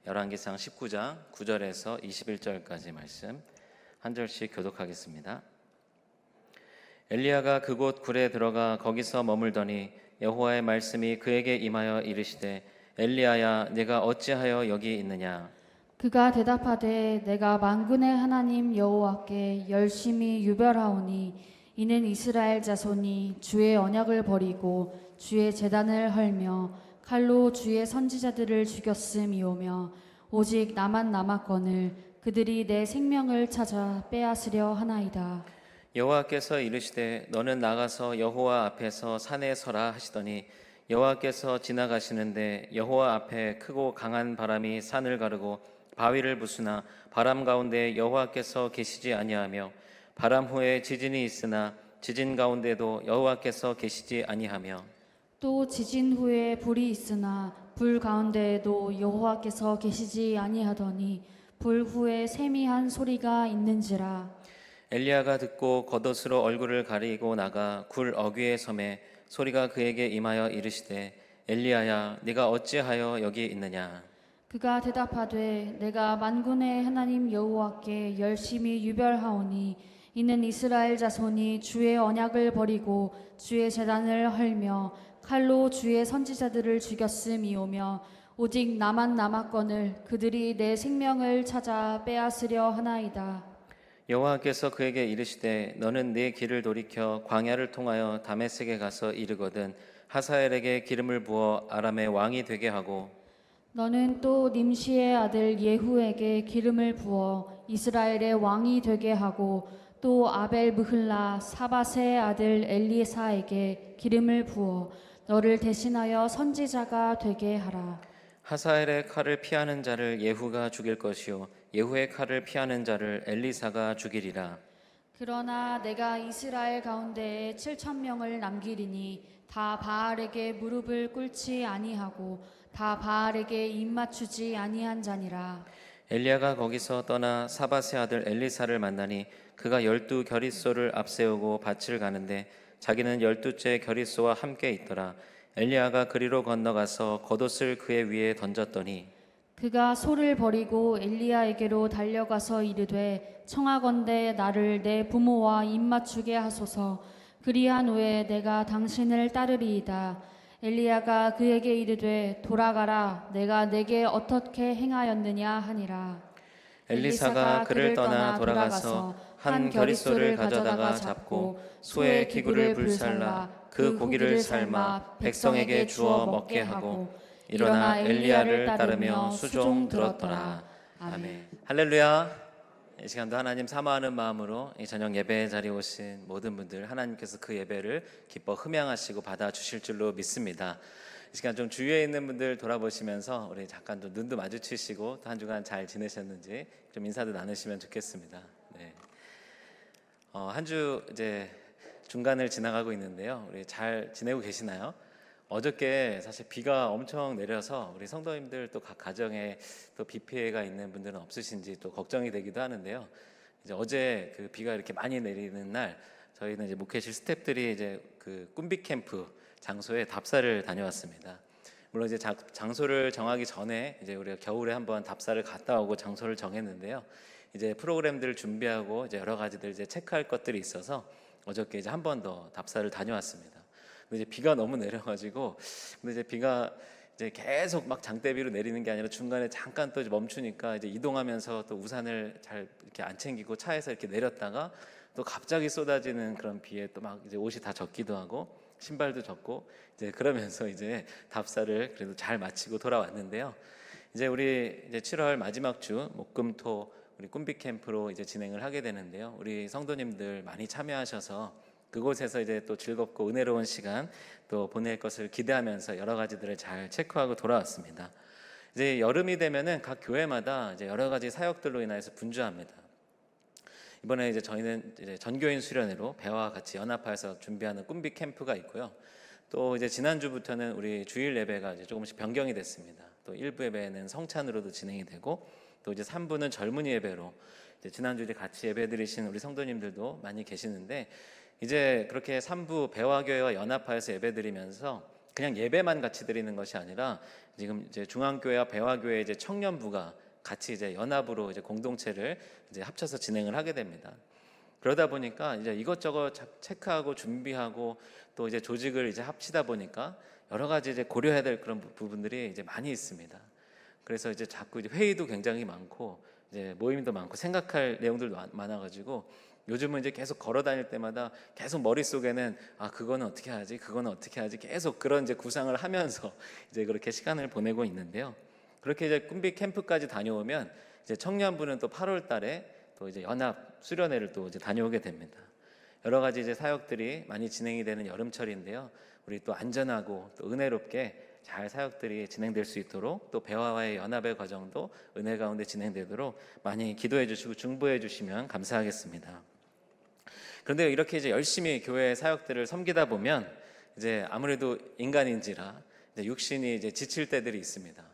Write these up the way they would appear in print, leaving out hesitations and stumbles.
열왕기상 19장 9절에서 21절까지 말씀 한 절씩 교독하겠습니다. 엘리야가 그곳 굴에 들어가 거기서 머물더니 여호와의 말씀이 그에게 임하여 이르시되 엘리야야 네가 어찌하여 여기 있느냐. 그가 대답하되 내가 만군의 하나님 여호와께 열심히 유별하오니 이는 이스라엘 자손이 주의 언약을 버리고 주의 제단을 헐며 칼로 주의 선지자들을 죽였음이오며 오직 나만 남았거늘 그들이 내 생명을 찾아 빼앗으려 하나이다. 여호와께서 이르시되 너는 나가서 여호와 앞에서 산에 서라 하시더니 여호와께서 지나가시는데 여호와 앞에 크고 강한 바람이 산을 가르고 바위를 부수나 바람 가운데 여호와께서 계시지 아니하며 바람 후에 지진이 있으나 지진 가운데도 여호와께서 계시지 아니하며 또 지진 후에 불이 있으나 불 가운데에도 여호와께서 계시지 아니하더니 불 후에 세미한 소리가 있는지라. 엘리야가 듣고 겉옷으로 얼굴을 가리고 나가 굴 어귀에 섬에 소리가 그에게 임하여 이르시되 엘리야야 네가 어찌하여 여기 있느냐. 그가 대답하되 내가 만군의 하나님 여호와께 열심히 유별하오니 이는 이스라엘 자손이 주의 언약을 버리고 주의 제단을 헐며 칼로 주의 선지자들을 죽였음이오며 오직 나만 남았거늘 그들이 내 생명을 찾아 빼앗으려 하나이다. 여호와께서 그에게 이르시되 너는 네 길을 돌이켜 광야를 통하여 다메섹에 가서 이르거든 하사엘에게 기름을 부어 아람의 왕이 되게 하고 너는 또 님시의 아들 예후에게 기름을 부어 이스라엘의 왕이 되게 하고 또 아벨 무흘라 사밧의 아들 엘리사에게 기름을 부어 너를 대신하여 선지자가 되게 하라. 하사엘의 칼을 피하는 자를 예후가 죽일 것이요 예후의 칼을 피하는 자를 엘리사가 죽이리라. 그러나 내가 이스라엘 가운데에 7,000명을 남기리니 다 바알에게 무릎을 꿇지 아니하고 다 바알에게 입맞추지 아니한 자니라. 엘리야가 거기서 떠나 사밧의 아들 엘리사를 만나니 그가 12 겨릿소를 앞세우고 밭을 가는데 자기는 12째 겨릿소와 함께 있더라. 엘리야가 그리로 건너가서 겉옷을 그의 위에 던졌더니 그가 소를 버리고 엘리야에게로 달려가서 이르되 청하건대 나를 내 부모와 입맞추게 하소서. 그리한 후에 내가 당신을 따르리이다. 엘리야가 그에게 이르되 돌아가라. 내가 내게 어떻게 행하였느냐 하니라. 엘리사가 그를 떠나 돌아가서 한 겨릿소를 가져다가 잡고 소의 기구를 불살라 그 고기를 삶아 백성에게 주어 먹게 하고 일어나 엘리야를 따르며 수종 들었더라. 아멘. 할렐루야. 이 시간도 하나님 사모하는 마음으로 이 저녁 예배 자리에 오신 모든 분들 하나님께서 그 예배를 기뻐 흠양하시고 받아주실 줄로 믿습니다. 이 시간 좀 주위에 있는 분들 돌아보시면서 우리 잠깐 좀 눈도 마주치시고 또 한 주간 잘 지내셨는지 좀 인사도 나누시면 좋겠습니다. 네. 한 주 이제 중간을 지나가고 있는데요. 우리 잘 지내고 계시나요? 어저께 사실 비가 엄청 내려서 우리 성도님들 또 각 가정에 또 비 피해가 있는 분들은 없으신지 또 걱정이 되기도 하는데요. 이제 어제 그 비가 이렇게 많이 내리는 날 저희는 이제 목회실 스태프들이 이제 그 꿈비 캠프 장소에 답사를 다녀왔습니다. 물론 이제 장소를 정하기 전에 이제 우리가 겨울에 한번 답사를 갔다 오고 장소를 정했는데요. 이제 프로그램들을 준비하고 이제 여러 가지들 이제 체크할 것들이 있어서 어저께 이제 한 번 더 답사를 다녀왔습니다. 근데 이제 비가 너무 내려가지고 근데 이제 비가 이제 계속 막 장대비로 내리는 게 아니라 중간에 잠깐 또 멈추니까 이제 이동하면서 또 우산을 잘 이렇게 안 챙기고 차에서 이렇게 내렸다가 또 갑자기 쏟아지는 그런 비에 또 막 이제 옷이 다 젖기도 하고 신발도 젖고 이제 그러면서 이제 답사를 그래도 잘 마치고 돌아왔는데요. 이제 우리 이제 7월 마지막 주 목금토 우리 꿈비 캠프로 이제 진행을 하게 되는데요. 우리 성도님들 많이 참여하셔서 그곳에서 이제 또 즐겁고 은혜로운 시간 또 보낼 것을 기대하면서 여러 가지들을 잘 체크하고 돌아왔습니다. 이제 여름이 되면은 각 교회마다 이제 여러 가지 사역들로 인해서 분주합니다. 이번에 이제 저희는 이제 전교인 수련회로 배와 같이 연합하여서 준비하는 꿈비 캠프가 있고요. 또 이제 지난주부터는 우리 주일 예배가 이제 조금씩 변경이 됐습니다. 또 1부 예배는 성찬으로도 진행이 되고 또 이제 3부는 젊은이 예배로 이제 지난주에 같이 예배드리신 우리 성도님들도 많이 계시는데 이제 그렇게 3부 배화교회와 연합하여서 예배드리면서 그냥 예배만 같이 드리는 것이 아니라 지금 이제 중앙교회와 배화교회 이제 청년부가 같이 이제 연합으로 이제 공동체를 이제 합쳐서 진행을 하게 됩니다. 그러다 보니까 이제 이것저것 체크하고 준비하고 또 이제 조직을 이제 합치다 보니까 여러 가지 이제 고려해야 될 그런 부분들이 이제 많이 있습니다. 그래서 이제 자꾸 이제 회의도 굉장히 많고 이제 모임도 많고 생각할 내용들도 많아가지고 요즘은 이제 계속 걸어 다닐 때마다 계속 머릿속에는 그거는 어떻게 하지, 그거는 어떻게 하지, 계속 그런 이제 구상을 하면서 이제 그렇게 시간을 보내고 있는데요. 그렇게 이제 꿈빛 캠프까지 다녀오면 이제 청년부는 또 8월 달에 또 이제 연합 수련회를 또 이제 다녀오게 됩니다. 여러 가지 이제 사역들이 많이 진행이 되는 여름철인데요. 우리 또 안전하고 또 은혜롭게 잘 사역들이 진행될 수 있도록 또 배화와의 연합의 과정도 은혜 가운데 진행되도록 많이 기도해 주시고 중보해 주시면 감사하겠습니다. 그런데 이렇게 이제 열심히 교회 사역들을 섬기다 보면 이제 아무래도 인간인지라 이제 육신이 이제 지칠 때들이 있습니다.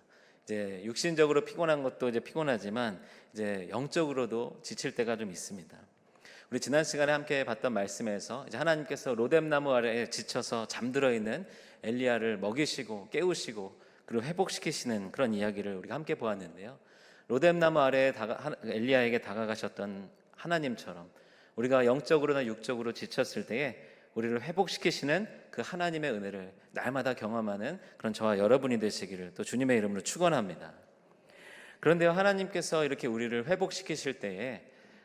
이제 육신적으로 피곤한 것도 이제 피곤하지만 이제 영적으로도 지칠 때가 좀 있습니다. 우리 지난 시간에 함께 봤던 말씀에서 이제 하나님께서 로뎀나무 아래에 지쳐서 잠들어 있는 엘리야를 먹이시고 깨우시고 그리고 회복시키시는 그런 이야기를 우리가 함께 보았는데요. 로뎀나무 아래에 엘리야에게 다가가셨던 하나님처럼 우리가 영적으로나 육적으로 지쳤을 때에 우리를 회복시키시는 그 하나님의 은혜를 날마다 경험하는 그런 저와 여러분이 되시기를 또 주님의 이름으로 축원합니다. 그런데요, 하나님께서 이렇게 우리를 회복시키실 때에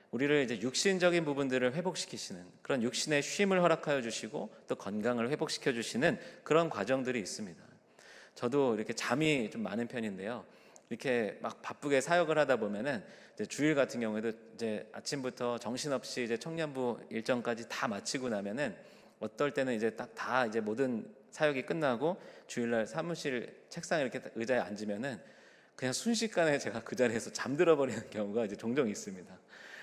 우리를 이제 육신적인 부분들을 회복시키시는 그런 육신의 쉼을 허락하여 주시고 또 건강을 회복시켜 주시는 그런 과정들이 있습니다. 저도 이렇게 잠이 좀 많은 편인데요. 이렇게 막 바쁘게 사역을 하다 보면은 이제 주일 같은 경우에도 이제 아침부터 정신없이 이제 청년부 일정까지 다 마치고 나면은 어떨 때는 이제 딱 다 이제 모든 사역이 끝나고 주일날 사무실 책상에 이렇게 의자에 앉으면은 그냥 순식간에 제가 그 자리에서 잠들어 버리는 경우가 이제 종종 있습니다.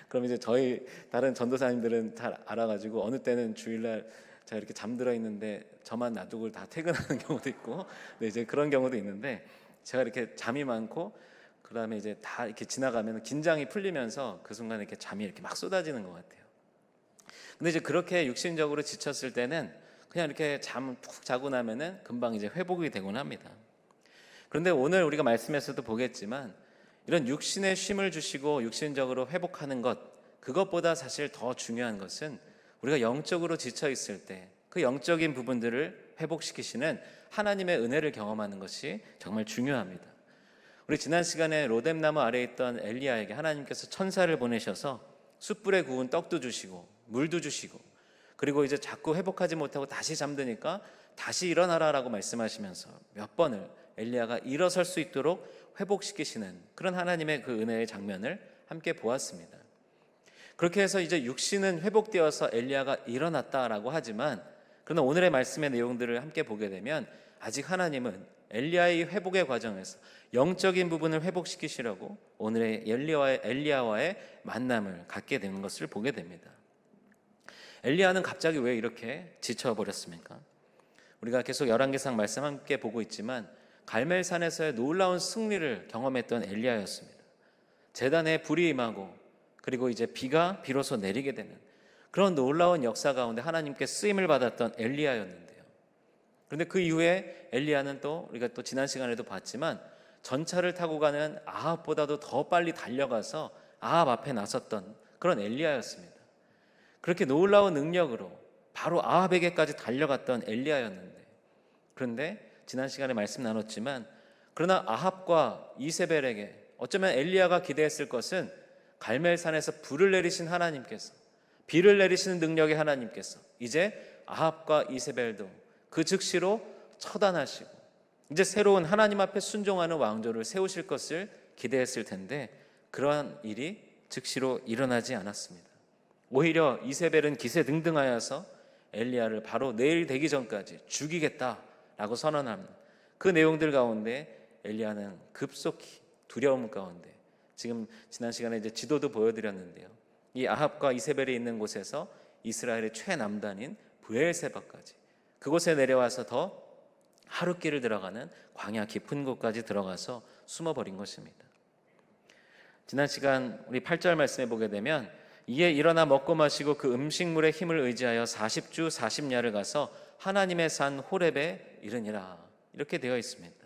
그럼 이제 저희 다른 전도사님들은 잘 알아가지고 어느 때는 주일날 제가 이렇게 잠들어 있는데 저만 놔두고 다 퇴근하는 경우도 있고, 네, 이제 그런 경우도 있는데 제가 이렇게 잠이 많고 그다음에 이제 다 이렇게 지나가면 긴장이 풀리면서 그 순간에 이렇게 잠이 이렇게 막 쏟아지는 것 같아요. 근데 이제 그렇게 육신적으로 지쳤을 때는 그냥 이렇게 잠 푹 자고 나면은 금방 이제 회복이 되곤 합니다. 그런데 오늘 우리가 말씀에서도 보겠지만 이런 육신의 쉼을 주시고 육신적으로 회복하는 것, 그것보다 사실 더 중요한 것은 우리가 영적으로 지쳐 있을 때 그 영적인 부분들을 회복시키시는 하나님의 은혜를 경험하는 것이 정말 중요합니다. 우리 지난 시간에 로뎀나무 아래에 있던 엘리야에게 하나님께서 천사를 보내셔서 숯불에 구운 떡도 주시고 물도 주시고 그리고 이제 자꾸 회복하지 못하고 다시 잠드니까 다시 일어나라라고 말씀하시면서 몇 번을 엘리야가 일어설 수 있도록 회복시키시는 그런 하나님의 그 은혜의 장면을 함께 보았습니다. 그렇게 해서 이제 육신은 회복되어서 엘리야가 일어났다라고 하지만 그러나 오늘의 말씀의 내용들을 함께 보게 되면 아직 하나님은 엘리야의 회복의 과정에서 영적인 부분을 회복시키시려고 오늘의 엘리야와의 만남을 갖게 되는 것을 보게 됩니다. 엘리야는 갑자기 왜 이렇게 지쳐버렸습니까? 우리가 계속 열왕기상 말씀 함께 보고 있지만 갈멜산에서의 놀라운 승리를 경험했던 엘리야였습니다. 제단에 불이 임하고 그리고 이제 비가 비로소 내리게 되는 그런 놀라운 역사 가운데 하나님께 쓰임을 받았던 엘리야였는데요. 그런데 그 이후에 엘리야는 또 우리가 또 지난 시간에도 봤지만 전차를 타고 가는 아합보다도 더 빨리 달려가서 아합 앞에 나섰던 그런 엘리야였습니다. 그렇게 놀라운 능력으로 바로 아합에게까지 달려갔던 엘리야였는데, 그런데 지난 시간에 말씀 나눴지만 그러나 아합과 이세벨에게 어쩌면 엘리야가 기대했을 것은 갈멜산에서 불을 내리신 하나님께서, 비를 내리시는 능력의 하나님께서 이제 아합과 이세벨도 그 즉시로 처단하시고 이제 새로운 하나님 앞에 순종하는 왕조를 세우실 것을 기대했을 텐데 그러한 일이 즉시로 일어나지 않았습니다. 오히려 이세벨은 기세등등하여서 엘리야를 바로 내일 되기 전까지 죽이겠다라고 선언합니다. 그 내용들 가운데 엘리야는 급속히 두려움 가운데, 지금 지난 시간에 이제 지도도 보여드렸는데요. 이 아합과 이세벨이 있는 곳에서 이스라엘의 최남단인 브엘세바까지 그곳에 내려와서 더 하룻길을 들어가는 광야 깊은 곳까지 들어가서 숨어버린 것입니다. 지난 시간 우리 8절 말씀에 보게 되면 이에 일어나 먹고 마시고 그 음식물의 힘을 의지하여 40주 40야를 가서 하나님의 산 호렙에 이르니라. 이렇게 되어 있습니다.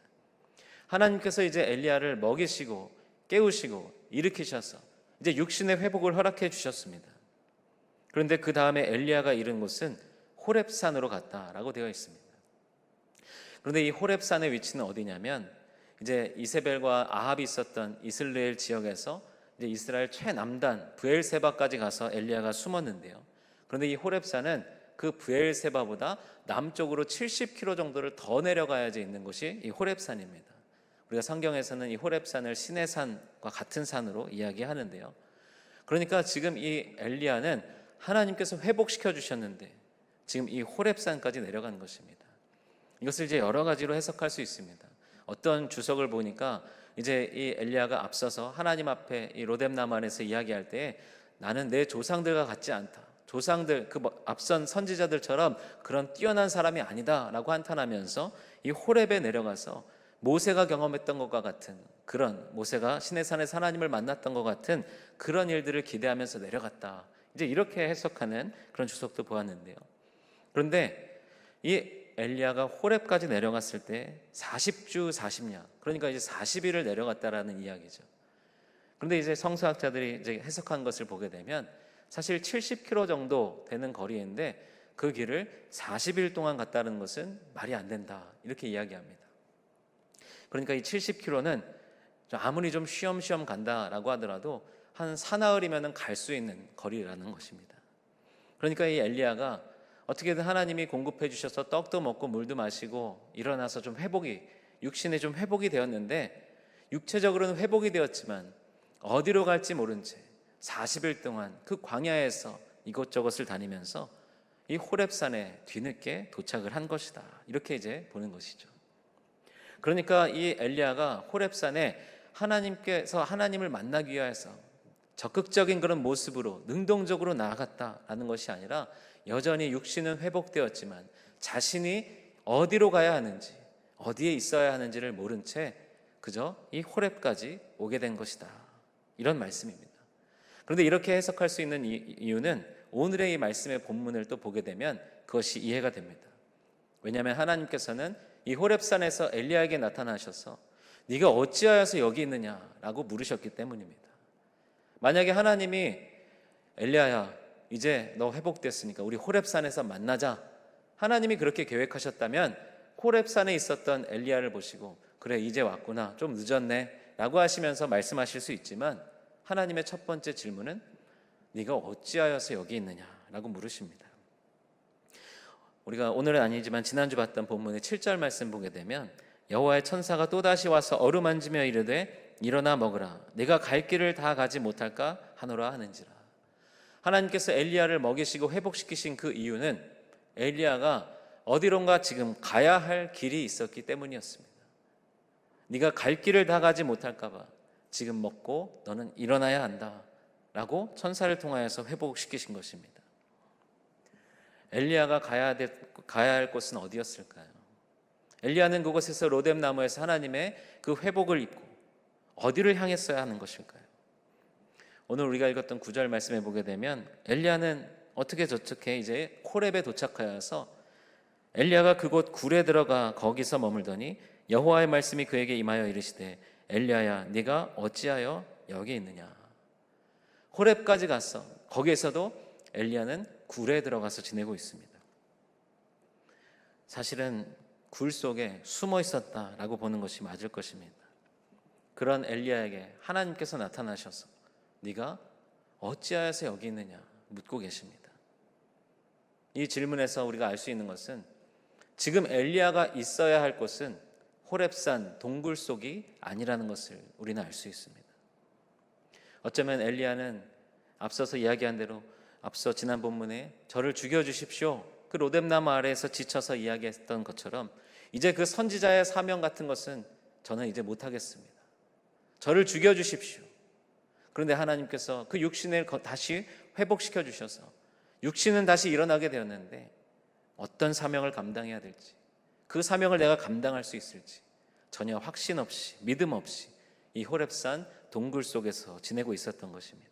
하나님께서 이제 엘리야를 먹이시고 깨우시고 일으키셔서 이제 육신의 회복을 허락해 주셨습니다. 그런데 그 다음에 엘리야가 이른 곳은 호렙산으로 갔다라고 되어 있습니다. 그런데 이 호렙산의 위치는 어디냐면 이제 이세벨과 아합이 있었던 이스라엘 지역에서 이제 이스라엘 최남단 브엘세바까지 가서 엘리야가 숨었는데요. 그런데 이 호렙산은 그 브엘세바보다 남쪽으로 70km 정도를 더 내려가야지 있는 곳이 이 호렙산입니다. 우리가 성경에서는 이 호렙산을 신의 산과 같은 산으로 이야기하는데요. 그러니까 지금 이 엘리야는 하나님께서 회복시켜 주셨는데 지금 이 호렙산까지 내려간 것입니다. 이것을 이제 여러 가지로 해석할 수 있습니다. 어떤 주석을 보니까 이제 이 엘리야가 앞서서 하나님 앞에 이 로뎀나무안에서 이야기할 때 나는 내 조상들과 같지 않다. 조상들 그 앞선 선지자들처럼 그런 뛰어난 사람이 아니다라고 한탄하면서 이 호렙에 내려가서 모세가 경험했던 것과 같은 그런 모세가 시내산에서 하나님을 만났던 것 같은 그런 일들을 기대하면서 내려갔다. 이제 이렇게 해석하는 그런 주석도 보았는데요. 그런데 이 엘리야가 호렙까지 내려갔을 때 40주 40야 그러니까 이제 40일을 내려갔다라는 이야기죠. 그런데 이제 성서학자들이 이제 해석한 것을 보게 되면 사실 70km 정도 되는 거리인데 그 길을 40일 동안 갔다는 것은 말이 안 된다 이렇게 이야기합니다. 그러니까 이 70km는 아무리 좀 쉬엄쉬엄 간다라고 하더라도 한 사나흘이면 갈 수 있는 거리라는 것입니다. 그러니까 이 엘리야가 어떻게든 하나님이 공급해 주셔서 떡도 먹고 물도 마시고 일어나서 좀 육신에 좀 회복이 되었는데 육체적으로는 회복이 되었지만 어디로 갈지 모른 채 40일 동안 그 광야에서 이곳저곳을 다니면서 이 호렙산에 뒤늦게 도착을 한 것이다. 이렇게 이제 보는 것이죠. 그러니까 이 엘리야가 호렙산에 하나님께서 하나님을 만나기 위해서 적극적인 그런 모습으로 능동적으로 나아갔다라는 것이 아니라 여전히 육신은 회복되었지만 자신이 어디로 가야 하는지 어디에 있어야 하는지를 모른 채 그저 이 호렙까지 오게 된 것이다. 이런 말씀입니다. 그런데 이렇게 해석할 수 있는 이유는 오늘의 이 말씀의 본문을 또 보게 되면 그것이 이해가 됩니다. 왜냐하면 하나님께서는 이 호렙산에서 엘리야에게 나타나셔서 네가 어찌하여서 여기 있느냐라고 물으셨기 때문입니다. 만약에 하나님이 엘리야야 이제 너 회복됐으니까 우리 호렙산에서 만나자 하나님이 그렇게 계획하셨다면 호렙산에 있었던 엘리야를 보시고 그래 이제 왔구나 좀 늦었네 라고 하시면서 말씀하실 수 있지만 하나님의 첫 번째 질문은 네가 어찌하여서 여기 있느냐라고 물으십니다. 우리가 오늘은 아니지만 지난주 봤던 본문의 7절 말씀 보게 되면 여호와의 천사가 또다시 와서 어루만지며 이르되 일어나 먹으라 내가 갈 길을 다 가지 못할까 하노라 하는지라. 하나님께서 엘리야를 먹이시고 회복시키신 그 이유는 엘리야가 어디론가 지금 가야 할 길이 있었기 때문이었습니다. 네가 갈 길을 다 가지 못할까 봐 지금 먹고 너는 일어나야 한다 라고 천사를 통하여서 회복시키신 것입니다. 엘리야가 가야 할 곳은 어디였을까요? 엘리야는 그곳에서 로뎀나무에서 하나님의 그 회복을 입고 어디를 향했어야 하는 것일까요? 오늘 우리가 읽었던 9절 말씀에 보게 되면 엘리야는 어떻게 저렇게 이제 호렙에 도착하여서 엘리야가 그곳 굴에 들어가 거기서 머물더니 여호와의 말씀이 그에게 임하여 이르시되 엘리야야 네가 어찌하여 여기 있느냐. 호렙까지 갔어. 거기에서도 엘리야는 굴에 들어가서 지내고 있습니다. 사실은 굴 속에 숨어 있었다라고 보는 것이 맞을 것입니다. 그런 엘리야에게 하나님께서 나타나셔서 네가 어찌하여서 여기 있느냐 묻고 계십니다. 이 질문에서 우리가 알 수 있는 것은 지금 엘리야가 있어야 할 곳은 호렙산 동굴 속이 아니라는 것을 우리는 알 수 있습니다. 어쩌면 엘리야는 앞서서 이야기한 대로 앞서 지난 본문에 저를 죽여주십시오 그 로뎀나무 아래에서 지쳐서 이야기했던 것처럼 이제 그 선지자의 사명 같은 것은 저는 이제 못하겠습니다. 저를 죽여주십시오. 그런데 하나님께서 그 육신을 다시 회복시켜 주셔서 육신은 다시 일어나게 되었는데 어떤 사명을 감당해야 될지 그 사명을 내가 감당할 수 있을지 전혀 확신 없이 믿음 없이 이 호렙산 동굴 속에서 지내고 있었던 것입니다.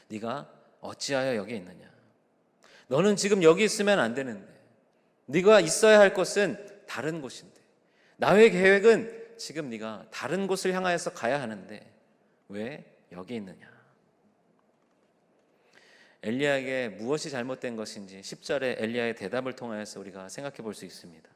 네가 어찌하여 여기 있느냐? 너는 지금 여기 있으면 안 되는데, 네가 있어야 할 곳은 다른 곳인데, 나의 계획은 지금 네가 다른 곳을 향하여서 가야 하는데 왜 여기 있느냐? 엘리야에게 무엇이 잘못된 것인지 10절에 엘리야의 대답을 통하여서 우리가 생각해 볼 수 있습니다.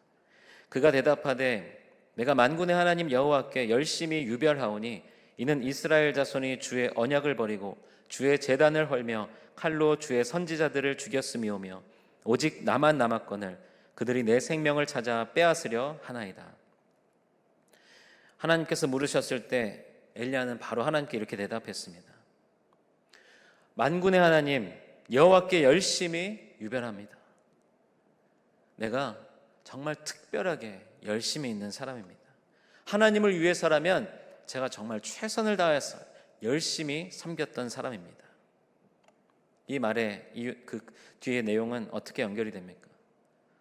그가 대답하되 내가 만군의 하나님 여호와께 열심히 유별하오니 이는 이스라엘 자손이 주의 언약을 버리고 주의 제단을 헐며 칼로 주의 선지자들을 죽였음이오며 오직 나만 남았거늘 그들이 내 생명을 찾아 빼앗으려 하나이다. 하나님께서 물으셨을 때 엘리야는 바로 하나님께 이렇게 대답했습니다. 만군의 하나님 여호와께 열심히 유별합니다. 내가 정말 특별하게 열심히 있는 사람입니다. 하나님을 위해서라면 제가 정말 최선을 다해서 열심히 섬겼던 사람입니다. 이 말의 그 뒤의 내용은 어떻게 연결이 됩니까?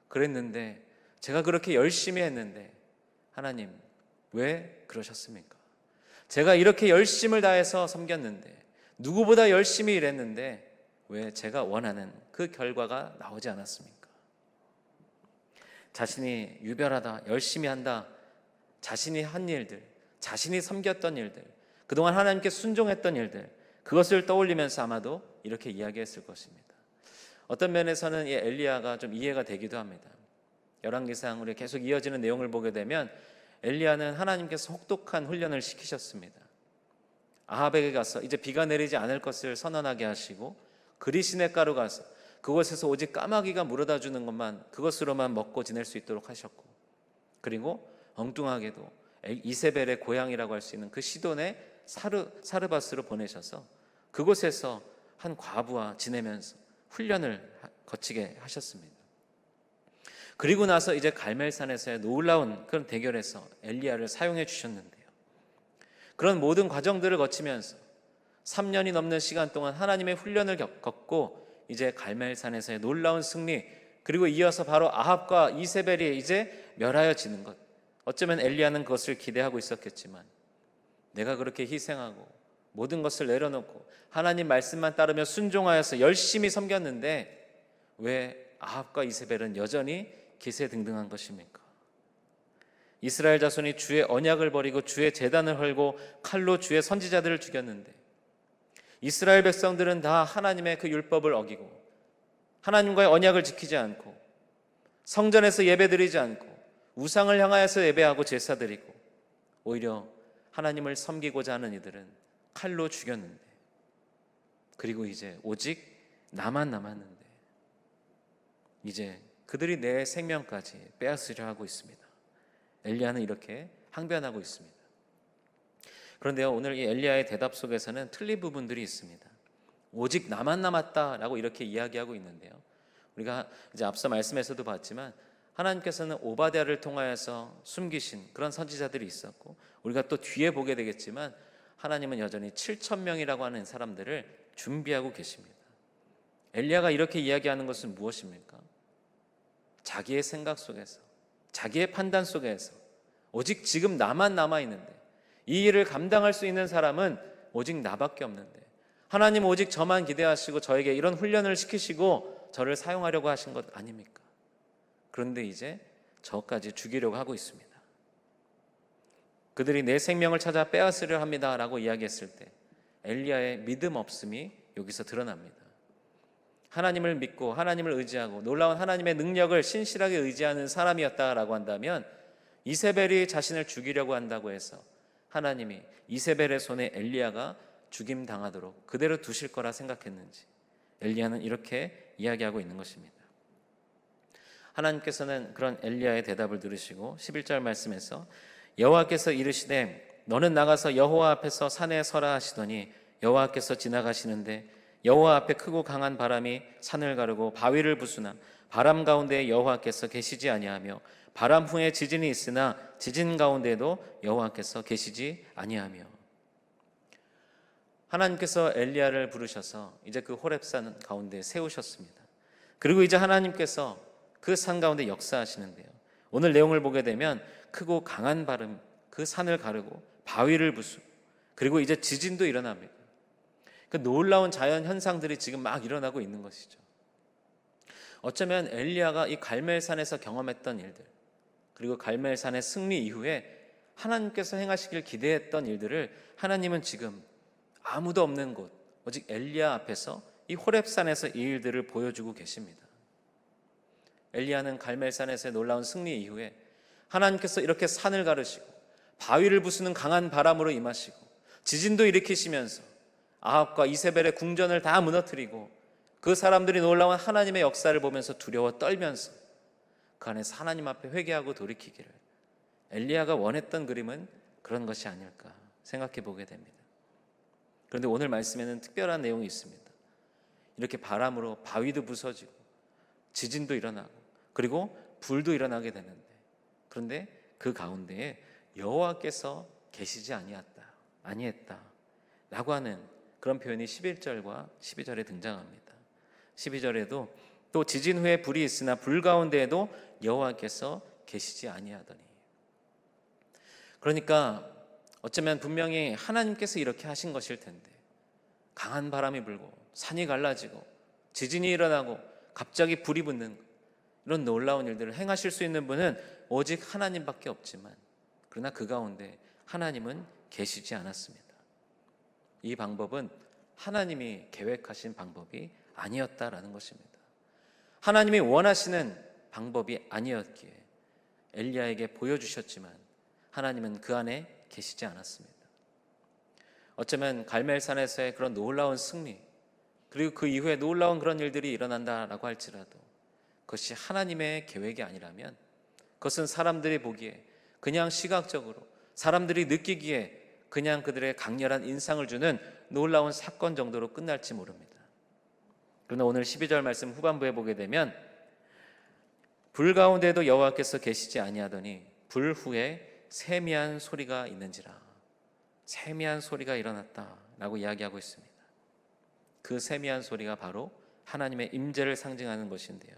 그랬는데 제가 그렇게 열심히 했는데 하나님 왜 그러셨습니까? 제가 이렇게 열심을 다해서 섬겼는데 누구보다 열심히 일했는데 왜 제가 원하는 그 결과가 나오지 않았습니까? 자신이 유별하다, 열심히 한다, 자신이 한 일들, 자신이 섬겼던 일들, 그동안 하나님께 순종했던 일들, 그것을 떠올리면서 아마도 이렇게 이야기했을 것입니다. 어떤 면에서는 이 엘리야가 좀 이해가 되기도 합니다. 열왕기상 우리 계속 이어지는 내용을 보게 되면 엘리야는 하나님께서 혹독한 훈련을 시키셨습니다. 아합에게 가서 이제 비가 내리지 않을 것을 선언하게 하시고 그리 시냇가로 가서 그곳에서 오직 까마귀가 물어다 주는 것만 그것으로만 먹고 지낼 수 있도록 하셨고, 그리고 엉뚱하게도 이세벨의 고향이라고 할 수 있는 그 시돈의 사르밧으로 보내셔서 그곳에서 한 과부와 지내면서 훈련을 거치게 하셨습니다. 그리고 나서 이제 갈멜산에서의 놀라운 그런 대결에서 엘리야를 사용해 주셨는데요. 그런 모든 과정들을 거치면서 3년이 넘는 시간 동안 하나님의 훈련을 겪었고 이제 갈멜산에서의 놀라운 승리, 그리고 이어서 바로 아합과 이세벨이 이제 멸하여지는 것, 어쩌면 엘리야는 그것을 기대하고 있었겠지만 내가 그렇게 희생하고 모든 것을 내려놓고 하나님 말씀만 따르며 순종하여서 열심히 섬겼는데 왜 아합과 이세벨은 여전히 기세등등한 것입니까? 이스라엘 자손이 주의 언약을 버리고 주의 제단을 헐고 칼로 주의 선지자들을 죽였는데 이스라엘 백성들은 다 하나님의 그 율법을 어기고 하나님과의 언약을 지키지 않고 성전에서 예배드리지 않고 우상을 향하여서 예배하고 제사드리고 오히려 하나님을 섬기고자 하는 이들은 칼로 죽였는데, 그리고 이제 오직 나만 남았는데 이제 그들이 내 생명까지 빼앗으려 하고 있습니다. 엘리야는 이렇게 항변하고 있습니다. 그런데요, 오늘 이 엘리야의 대답 속에서는 틀린 부분들이 있습니다. 오직 나만 남았다라고 이렇게 이야기하고 있는데요, 우리가 이제 앞서 말씀에서도 봤지만 하나님께서는 오바댜를 통하여서 숨기신 그런 선지자들이 있었고 우리가 또 뒤에 보게 되겠지만 하나님은 여전히 7,000명이라고 하는 사람들을 준비하고 계십니다. 엘리야가 이렇게 이야기하는 것은 무엇입니까? 자기의 생각 속에서, 자기의 판단 속에서 오직 지금 나만 남아있는데 이 일을 감당할 수 있는 사람은 오직 나밖에 없는데 하나님 오직 저만 기대하시고 저에게 이런 훈련을 시키시고 저를 사용하려고 하신 것 아닙니까? 그런데 이제 저까지 죽이려고 하고 있습니다. 그들이 내 생명을 찾아 빼앗으려 합니다 라고 이야기했을 때 엘리야의 믿음 없음이 여기서 드러납니다. 하나님을 믿고 하나님을 의지하고 놀라운 하나님의 능력을 신실하게 의지하는 사람이었다라고 한다면 이세벨이 자신을 죽이려고 한다고 해서 하나님이 이세벨의 손에 엘리야가 죽임당하도록 그대로 두실 거라 생각했는지 엘리야는 이렇게 이야기하고 있는 것입니다. 하나님께서는 그런 엘리야의 대답을 들으시고 11절 말씀에서 여호와께서 이르시되 너는 나가서 여호와 앞에서 산에 서라 하시더니 여호와께서 지나가시는데 여호와 앞에 크고 강한 바람이 산을 가르고 바위를 부수나 바람 가운데 여호와께서 계시지 아니하며 바람 후에 지진이 있으나 지진 가운데도 여호와께서 계시지 아니하며. 하나님께서 엘리야를 부르셔서 이제 그 호렙산 가운데 세우셨습니다. 그리고 이제 하나님께서 그 산 가운데 역사하시는데요, 오늘 내용을 보게 되면 크고 강한 바람 그 산을 가르고 바위를 부수고 그리고 이제 지진도 일어납니다. 그 놀라운 자연 현상들이 지금 막 일어나고 있는 것이죠. 어쩌면 엘리야가 이 갈멜산에서 경험했던 일들, 그리고 갈멜산의 승리 이후에 하나님께서 행하시길 기대했던 일들을 하나님은 지금 아무도 없는 곳, 오직 엘리야 앞에서 이 호렙산에서 이 일들을 보여주고 계십니다. 엘리야는 갈멜산에서의 놀라운 승리 이후에 하나님께서 이렇게 산을 가르시고 바위를 부수는 강한 바람으로 임하시고 지진도 일으키시면서 아합과 이세벨의 궁전을 다 무너뜨리고 그 사람들이 놀라운 하나님의 역사를 보면서 두려워 떨면서 그 안에서 하나님 앞에 회개하고 돌이키기를 엘리야가 원했던 그림은 그런 것이 아닐까 생각해 보게 됩니다. 그런데 오늘 말씀에는 특별한 내용이 있습니다. 이렇게 바람으로 바위도 부서지고 지진도 일어나고 그리고 불도 일어나게 되는데, 그런데 그 가운데에 여호와께서 계시지 아니했다 라고 하는 그런 표현이 11절과 12절에 등장합니다. 12절에도 또 지진 후에 불이 있으나 불 가운데에도 여호와께서 계시지 아니하더니, 그러니까 어쩌면 분명히 하나님께서 이렇게 하신 것일 텐데, 강한 바람이 불고 산이 갈라지고 지진이 일어나고 갑자기 불이 붙는 이런 놀라운 일들을 행하실 수 있는 분은 오직 하나님밖에 없지만, 그러나 그 가운데 하나님은 계시지 않았습니다. 이 방법은 하나님이 계획하신 방법이 아니었다라는 것입니다. 하나님이 원하시는 방법이 아니었기에 엘리야에게 보여주셨지만 하나님은 그 안에 계시지 않았습니다. 어쩌면 갈멜산에서의 그런 놀라운 승리, 그리고 그 이후에 놀라운 그런 일들이 일어난다라고 할지라도 그것이 하나님의 계획이 아니라면 그것은 사람들이 보기에 그냥 시각적으로, 사람들이 느끼기에 그냥 그들의 강렬한 인상을 주는 놀라운 사건 정도로 끝날지 모릅니다. 그러나 오늘 12절 말씀 후반부에 보게 되면 불 가운데도 여호와께서 계시지 아니하더니 불 후에 세미한 소리가 있는지라, 세미한 소리가 일어났다라고 이야기하고 있습니다. 그 세미한 소리가 바로 하나님의 임재를 상징하는 것인데요,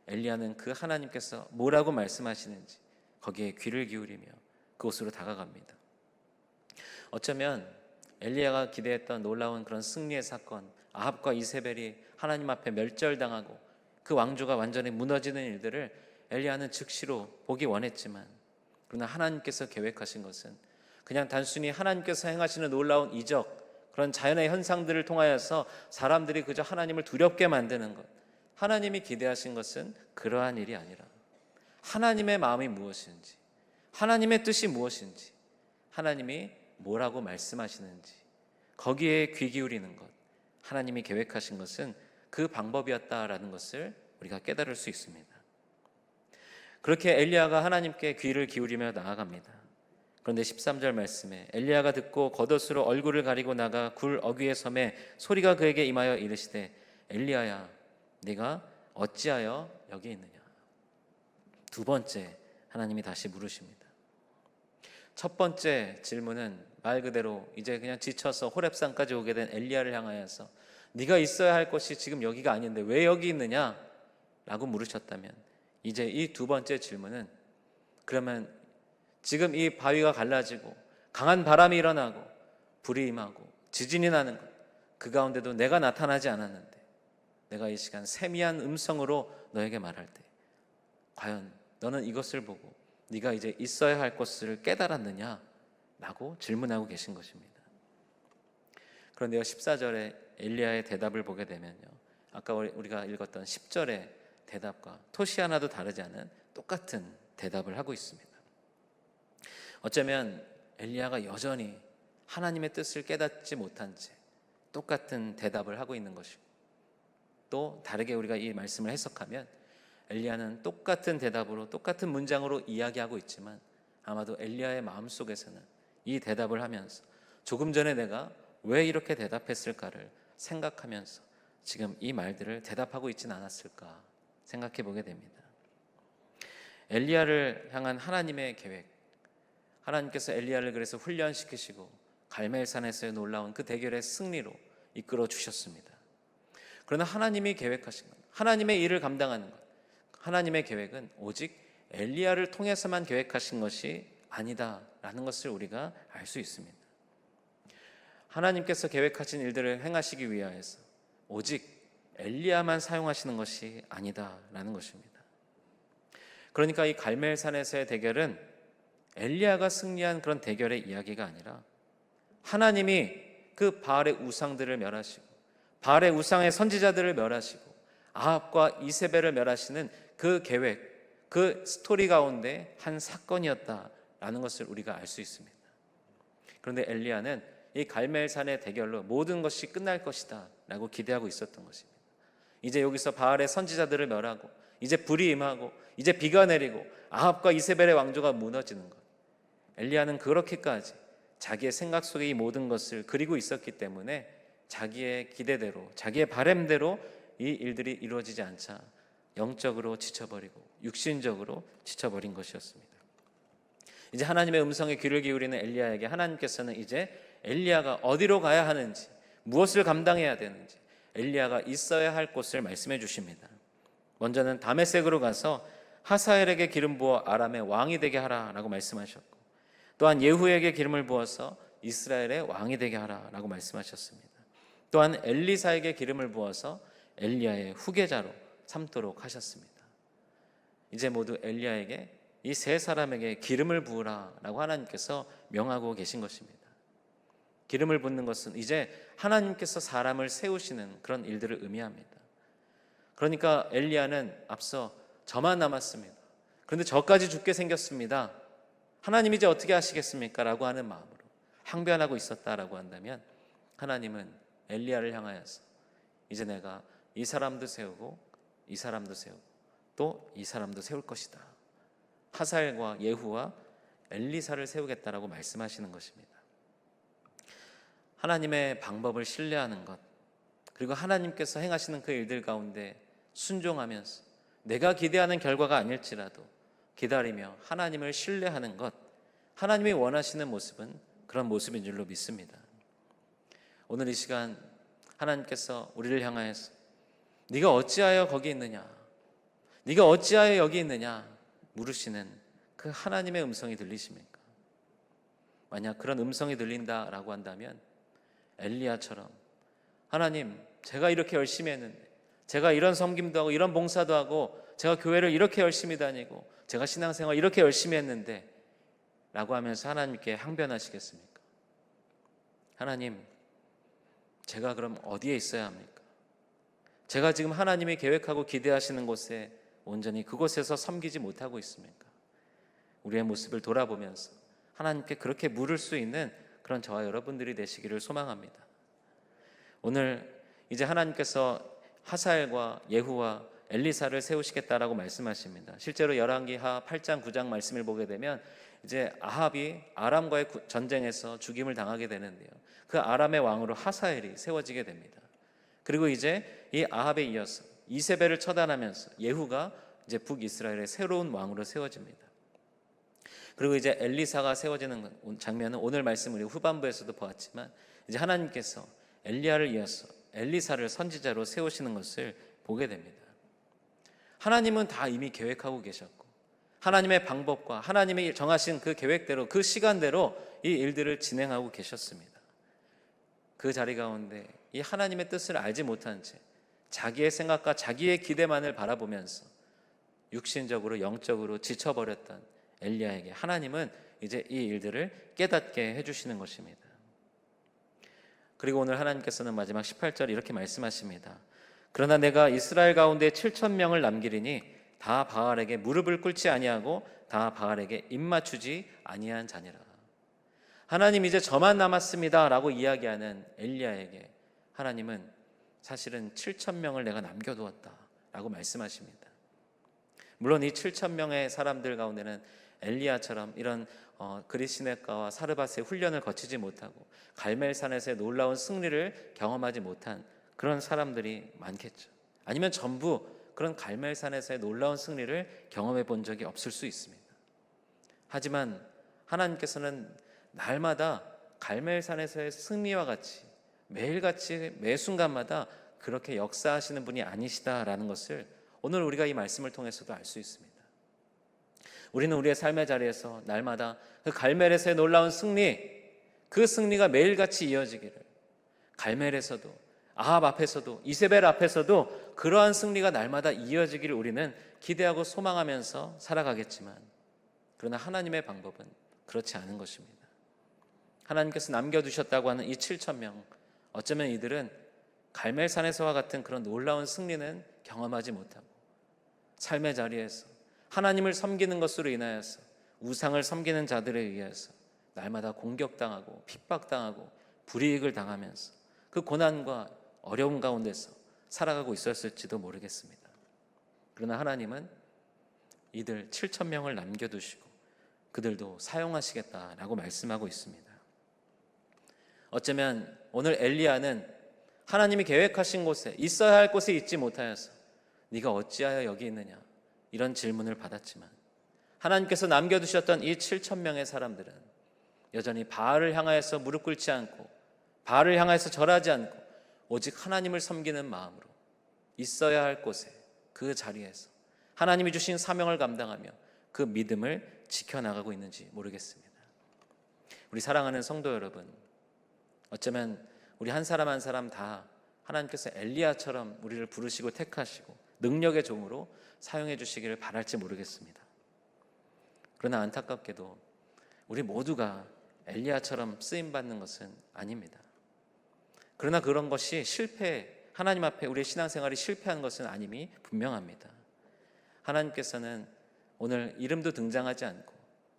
엘리야는 그 하나님께서 뭐라고 말씀하시는지 거기에 귀를 기울이며 그곳으로 다가갑니다. 어쩌면 엘리야가 기대했던 놀라운 그런 승리의 사건, 아합과 이세벨이 하나님 앞에 멸절당하고 그 왕조가 완전히 무너지는 일들을 엘리야는 즉시로 보기 원했지만, 그러나 하나님께서 계획하신 것은 그냥 단순히 하나님께서 행하시는 놀라운 이적, 그런 자연의 현상들을 통하여서 사람들이 그저 하나님을 두렵게 만드는 것, 하나님이 기대하신 것은 그러한 일이 아니라 하나님의 마음이 무엇인지, 하나님의 뜻이 무엇인지, 하나님이 뭐라고 말씀하시는지 거기에 귀 기울이는 것, 하나님이 계획하신 것은 그 방법이었다라는 것을 우리가 깨달을 수 있습니다. 그렇게 엘리야가 하나님께 귀를 기울이며 나아갑니다. 그런데 13절 말씀에 엘리야가 듣고 겉옷으로 얼굴을 가리고 나가 굴 어귀의 섬에 소리가 그에게 임하여 이르시되 엘리야야 네가 어찌하여 여기 있느냐. 두 번째 하나님이 다시 물으십니다. 첫 번째 질문은 말 그대로 이제 그냥 지쳐서 호렙산까지 오게 된 엘리야를 향하여서 네가 있어야 할 곳이 지금 여기가 아닌데 왜 여기 있느냐 라고 물으셨다면, 이제 이 두 번째 질문은 그러면 지금 이 바위가 갈라지고 강한 바람이 일어나고 불이 임하고 지진이 나는 것, 그 가운데도 내가 나타나지 않았는데 내가 이 시간 세미한 음성으로 너에게 말할 때 과연 너는 이것을 보고 네가 이제 있어야 할 것을 깨달았느냐 라고 질문하고 계신 것입니다. 그런데요, 14절에 엘리야의 대답을 보게 되면요, 아까 우리가 읽었던 10절의 대답과 토시 하나도 다르지 않은 똑같은 대답을 하고 있습니다. 어쩌면 엘리야가 여전히 하나님의 뜻을 깨닫지 못한 채 똑같은 대답을 하고 있는 것이고, 또 다르게 우리가 이 말씀을 해석하면 엘리야는 똑같은 대답으로 똑같은 문장으로 이야기하고 있지만 아마도 엘리야의 마음속에서는 이 대답을 하면서 조금 전에 내가 왜 이렇게 대답했을까를 생각하면서 지금 이 말들을 대답하고 있지는 않았을까 생각해 보게 됩니다. 엘리야를 향한 하나님의 계획, 하나님께서 엘리야를 그래서 훈련시키시고 갈멜산에서의 놀라운 그 대결의 승리로 이끌어 주셨습니다. 그러나 하나님이 계획하신 것, 하나님의 일을 감당하는 것, 하나님의 계획은 오직 엘리야를 통해서만 계획하신 것이 아니다라는 것을 우리가 알 수 있습니다. 하나님께서 계획하신 일들을 행하시기 위하여서 오직 엘리야만 사용하시는 것이 아니다라는 것입니다. 그러니까 이 갈멜산에서의 대결은 엘리야가 승리한 그런 대결의 이야기가 아니라 하나님이 그 바알의 우상들을 멸하시고 바알의 우상의 선지자들을 멸하시고 아합과 이세벨을 멸하시는 그 계획, 그 스토리 가운데 한 사건이었다라는 것을 우리가 알 수 있습니다. 그런데 엘리야는 이 갈멜산의 대결로 모든 것이 끝날 것이다 라고 기대하고 있었던 것입니다. 이제 여기서 바알의 선지자들을 멸하고 이제 불이 임하고 이제 비가 내리고 아합과 이세벨의 왕조가 무너지는 것, 엘리야는 그렇게까지 자기의 생각 속에 이 모든 것을 그리고 있었기 때문에 자기의 기대대로 자기의 바램대로 이 일들이 이루어지지 않자 영적으로 지쳐버리고 육신적으로 지쳐버린 것이었습니다. 이제 하나님의 음성에 귀를 기울이는 엘리야에게 하나님께서는 이제 엘리야가 어디로 가야 하는지, 무엇을 감당해야 되는지, 엘리야가 있어야 할 곳을 말씀해 주십니다. 먼저는 다메섹으로 가서 하사엘에게 기름 부어 아람의 왕이 되게 하라라고 말씀하셨고, 또한 예후에게 기름을 부어서 이스라엘의 왕이 되게 하라라고 말씀하셨습니다. 또한 엘리사에게 기름을 부어서 엘리야의 후계자로 삼도록 하셨습니다. 이제 모두 엘리야에게 이 세 사람에게 기름을 부으라라고 하나님께서 명하고 계신 것입니다. 기름을 붓는 것은 이제 하나님께서 사람을 세우시는 그런 일들을 의미합니다. 그러니까 엘리야는 앞서 저만 남았습니다. 그런데 저까지 죽게 생겼습니다. 하나님 이제 어떻게 하시겠습니까? 라고 하는 마음으로 항변하고 있었다라고 한다면 하나님은 엘리야를 향하여서 이제 내가 이 사람도 세우고 이 사람도 세우고 또 이 사람도 세울 것이다. 하사엘과 예후와 엘리사를 세우겠다라고 말씀하시는 것입니다. 하나님의 방법을 신뢰하는 것, 그리고 하나님께서 행하시는 그 일들 가운데 순종하면서 내가 기대하는 결과가 아닐지라도 기다리며 하나님을 신뢰하는 것, 하나님이 원하시는 모습은 그런 모습인 줄로 믿습니다. 오늘 이 시간 하나님께서 우리를 향하여서 네가 어찌하여 거기 있느냐, 네가 어찌하여 여기 있느냐 물으시는 그 하나님의 음성이 들리십니까? 만약 그런 음성이 들린다라고 한다면 엘리야처럼 하나님, 제가 이렇게 열심히 했는데, 제가 이런 섬김도 하고 이런 봉사도 하고 제가 교회를 이렇게 열심히 다니고 제가 신앙생활 이렇게 열심히 했는데 라고 하면서 하나님께 항변하시겠습니까? 하나님, 제가 그럼 어디에 있어야 합니까? 제가 지금 하나님이 계획하고 기대하시는 곳에 온전히 그곳에서 섬기지 못하고 있습니까? 우리의 모습을 돌아보면서 하나님께 그렇게 물을 수 있는 그런 저와 여러분들이 되시기를 소망합니다. 오늘 이제 하나님께서 하사엘과 예후와 엘리사를 세우시겠다라고 말씀하십니다. 실제로 열왕기하 8장 9장 말씀을 보게 되면 이제 아합이 아람과의 전쟁에서 죽임을 당하게 되는데요, 그 아람의 왕으로 하사엘이 세워지게 됩니다. 그리고 이제 이 아합에 이어서 이세벨을 처단하면서 예후가 이제 북이스라엘의 새로운 왕으로 세워집니다. 그리고 이제 엘리사가 세워지는 장면은 오늘 말씀 우리 후반부에서도 보았지만 이제 하나님께서 엘리야를 이어서 엘리사를 선지자로 세우시는 것을 보게 됩니다. 하나님은 다 이미 계획하고 계셨고 하나님의 방법과 하나님이 정하신 그 계획대로 그 시간대로 이 일들을 진행하고 계셨습니다. 그 자리 가운데 이 하나님의 뜻을 알지 못한 채 자기의 생각과 자기의 기대만을 바라보면서 육신적으로 영적으로 지쳐버렸던 엘리야에게 하나님은 이제 이 일들을 깨닫게 해주시는 것입니다. 그리고 오늘 하나님께서는 마지막 18절 이렇게 말씀하십니다. 그러나 내가 이스라엘 가운데 7,000명을 남기리니 다 바알에게 무릎을 꿇지 아니하고 다 바알에게 입맞추지 아니한 자니라. 하나님 이제 저만 남았습니다 라고 이야기하는 엘리야에게 하나님은 사실은 7,000명을 내가 남겨두었다 라고 말씀하십니다. 물론 이 7,000명의 사람들 가운데는 엘리야처럼 이런 그리시네가와 사르밧의 훈련을 거치지 못하고 갈멜산에서의 놀라운 승리를 경험하지 못한 그런 사람들이 많겠죠. 아니면 전부 그런 갈멜산에서의 놀라운 승리를 경험해 본 적이 없을 수 있습니다. 하지만 하나님께서는 날마다 갈멜산에서의 승리와 같이 매일같이 매 순간마다 그렇게 역사하시는 분이 아니시다라는 것을 오늘 우리가 이 말씀을 통해서도 알 수 있습니다. 우리는 우리의 삶의 자리에서 날마다 그 갈멜에서의 놀라운 승리, 그 승리가 매일같이 이어지기를, 갈멜에서도, 아합 앞에서도, 이세벨 앞에서도 그러한 승리가 날마다 이어지기를 우리는 기대하고 소망하면서 살아가겠지만, 그러나 하나님의 방법은 그렇지 않은 것입니다. 하나님께서 남겨두셨다고 하는 이 7,000명, 어쩌면 이들은 갈멜산에서와 같은 그런 놀라운 승리는 경험하지 못하고 삶의 자리에서 하나님을 섬기는 것으로 인하여서 우상을 섬기는 자들에 의해서 날마다 공격당하고 핍박당하고 불이익을 당하면서 그 고난과 어려움 가운데서 살아가고 있었을지도 모르겠습니다. 그러나 하나님은 이들 7,000명을 남겨두시고 그들도 사용하시겠다라고 말씀하고 있습니다. 어쩌면 오늘 엘리야는 하나님이 계획하신 곳에, 있어야 할 곳에 있지 못하여서 네가 어찌하여 여기 있느냐 이런 질문을 받았지만, 하나님께서 남겨두셨던 이 7,000명의 사람들은 여전히 바알을 향하여서 무릎 꿇지 않고 바알을 향하여서 절하지 않고 오직 하나님을 섬기는 마음으로 있어야 할 곳에, 그 자리에서 하나님이 주신 사명을 감당하며 그 믿음을 지켜나가고 있는지 모르겠습니다. 우리 사랑하는 성도 여러분, 어쩌면 우리 한 사람 한 사람 다 하나님께서 엘리야처럼 우리를 부르시고 택하시고 능력의 종으로 사용해 주시기를 바랄지 모르겠습니다. 그러나 안타깝게도 우리 모두가 엘리야처럼 쓰임받는 것은 아닙니다. 그러나 그런 것이 하나님 앞에 우리의 신앙생활이 실패한 것은 아님이 분명합니다. 하나님께서는 오늘 이름도 등장하지 않고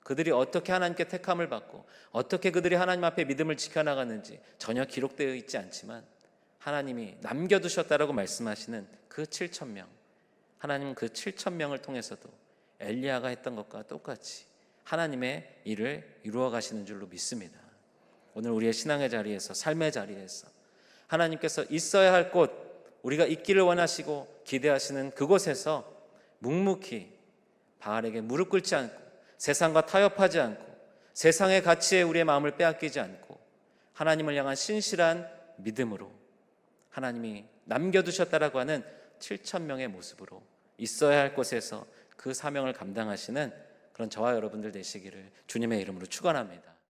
그들이 어떻게 하나님께 택함을 받고 어떻게 그들이 하나님 앞에 믿음을 지켜나갔는지 전혀 기록되어 있지 않지만, 하나님이 남겨두셨다라고 말씀하시는 그 7,000명, 하나님은 그 7,000명을 통해서도 엘리야가 했던 것과 똑같이 하나님의 일을 이루어 가시는 줄로 믿습니다. 오늘 우리의 신앙의 자리에서, 삶의 자리에서 하나님께서 있어야 할 곳, 우리가 있기를 원하시고 기대하시는 그곳에서 묵묵히 바알에게 무릎 꿇지 않고 세상과 타협하지 않고 세상의 가치에 우리의 마음을 빼앗기지 않고 하나님을 향한 신실한 믿음으로 하나님이 남겨두셨다라고 하는 7,000명의 모습으로 있어야 할 곳에서 그 사명을 감당하시는 그런 저와 여러분들 되시기를 주님의 이름으로 축원합니다.